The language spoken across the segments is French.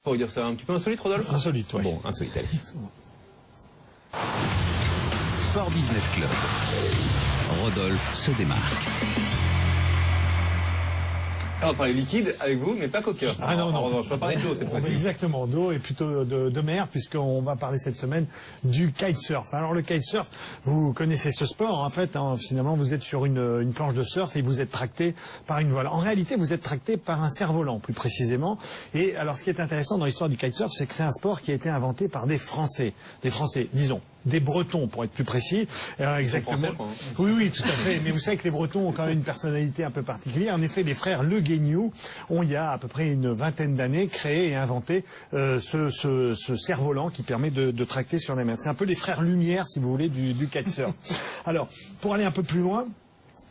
Pour dire ça un petit peu insolite, Rodolphe? Insolite, oui. Bon, insolite, allez. Sport Business Club. Rodolphe se démarque. Alors, on va parler liquide avec vous, mais pas coca. Ah non, non. En revanche, on va parler d'eau cette fois-ci. Exactement, d'eau et plutôt de mer, puisqu'on va parler cette semaine du kitesurf. Alors le kitesurf, vous connaissez ce sport, en fait, hein, finalement vous êtes sur une planche de surf et vous êtes tracté par une voile. En réalité, vous êtes tracté par un cerf-volant, plus précisément. Et alors ce qui est intéressant dans l'histoire du kitesurf, c'est que c'est un sport qui a été inventé par des Français, disons, des Bretons pour être plus précis. Exactement. Français, quoi. Oui, oui, tout à fait. Mais vous savez que les Bretons ont quand même une personnalité un peu particulière. En effet, les frères Le Guignou ont, il y a à peu près une vingtaine d'années, créé et inventé ce cerf-volant qui permet de tracter sur la mer. C'est un peu les frères Lumière, si vous voulez, du kitesurf. Alors, pour aller un peu plus loin,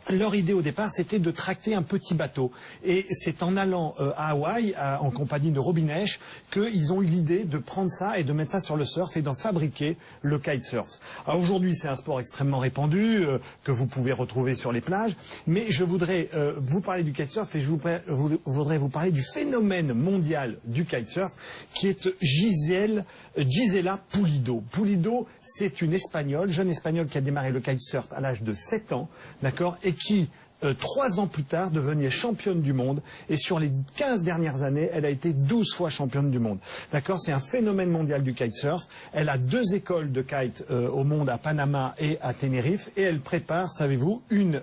leur idée au départ, c'était de tracter un petit bateau. Et c'est en allant à Hawaï, en compagnie de Robin Esch, qu'ils ont eu l'idée de prendre ça et de mettre ça sur le surf et d'en fabriquer le kitesurf. Alors aujourd'hui, c'est un sport extrêmement répandu, que vous pouvez retrouver sur les plages. Mais je voudrais vous parler du kitesurf et je voudrais vous parler du phénomène mondial du kitesurf, qui est Gisela Pulido. Pulido, c'est une Espagnole, jeune Espagnole qui a démarré le kitesurf à l'âge de 7 ans, d'accord, et qui, 3 ans plus tard, devenait championne du monde. Et sur les 15 dernières années, elle a été 12 fois championne du monde. D'accord, c'est un phénomène mondial du kitesurf. Elle a 2 écoles de kite au monde, à Panama et à Tenerife. Et elle prépare, savez-vous, une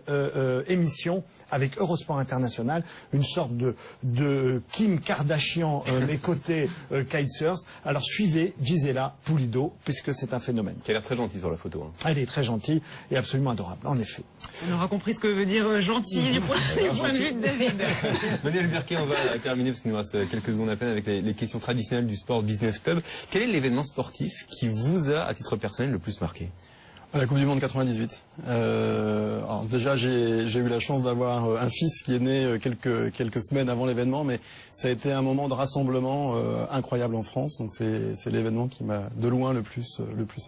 émission avec Eurosport International, une sorte de Kim Kardashian, mais côté kitesurf. Alors suivez Gisela Pulido, puisque c'est un phénomène. Qui a l'air très gentille sur la photo. Hein. Elle est très gentille et absolument adorable, en effet. On aura compris ce que veut dire gentil du point de vue de David. Manuel Berquet, on va terminer parce qu'il nous reste quelques secondes à peine avec les questions traditionnelles du Sport Business Club. Quel est l'événement sportif qui vous a, à titre personnel, le plus marqué? La Coupe du Monde 98. Alors déjà, j'ai eu la chance d'avoir un fils qui est né quelques semaines avant l'événement, mais ça a été un moment de rassemblement incroyable en France. Donc c'est l'événement qui m'a de loin le plus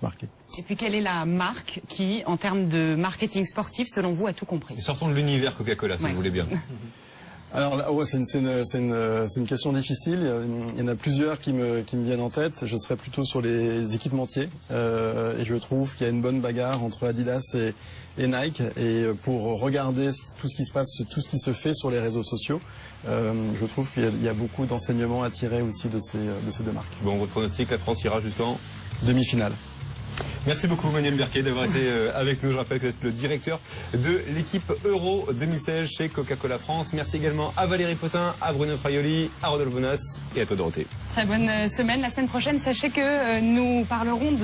marqué. Et puis quelle est la marque qui, en termes de marketing sportif, selon vous, a tout compris? Et sortons de l'univers Coca-Cola, si vous voulez bien. Alors là, ouais, c'est une question difficile. Il y en a plusieurs qui me viennent en tête. Je serais plutôt sur les équipementiers. Et je trouve qu'il y a une bonne bagarre entre Adidas et Nike. Et pour regarder tout ce qui se passe, tout ce qui se fait sur les réseaux sociaux, je trouve qu'il y a beaucoup d'enseignements à tirer aussi de ces 2 marques. Bon, votre pronostic, la France ira jusqu'en demi-finale. Merci beaucoup Manuel Berquet d'avoir été avec nous. Je rappelle que vous êtes le directeur de l'équipe Euro 2016 chez Coca-Cola France. Merci également à Valérie Potin, à Bruno Fraioli, à Rodolphe Bonas et à toi Dorothée. Très bonne semaine. La semaine prochaine, sachez que nous parlerons de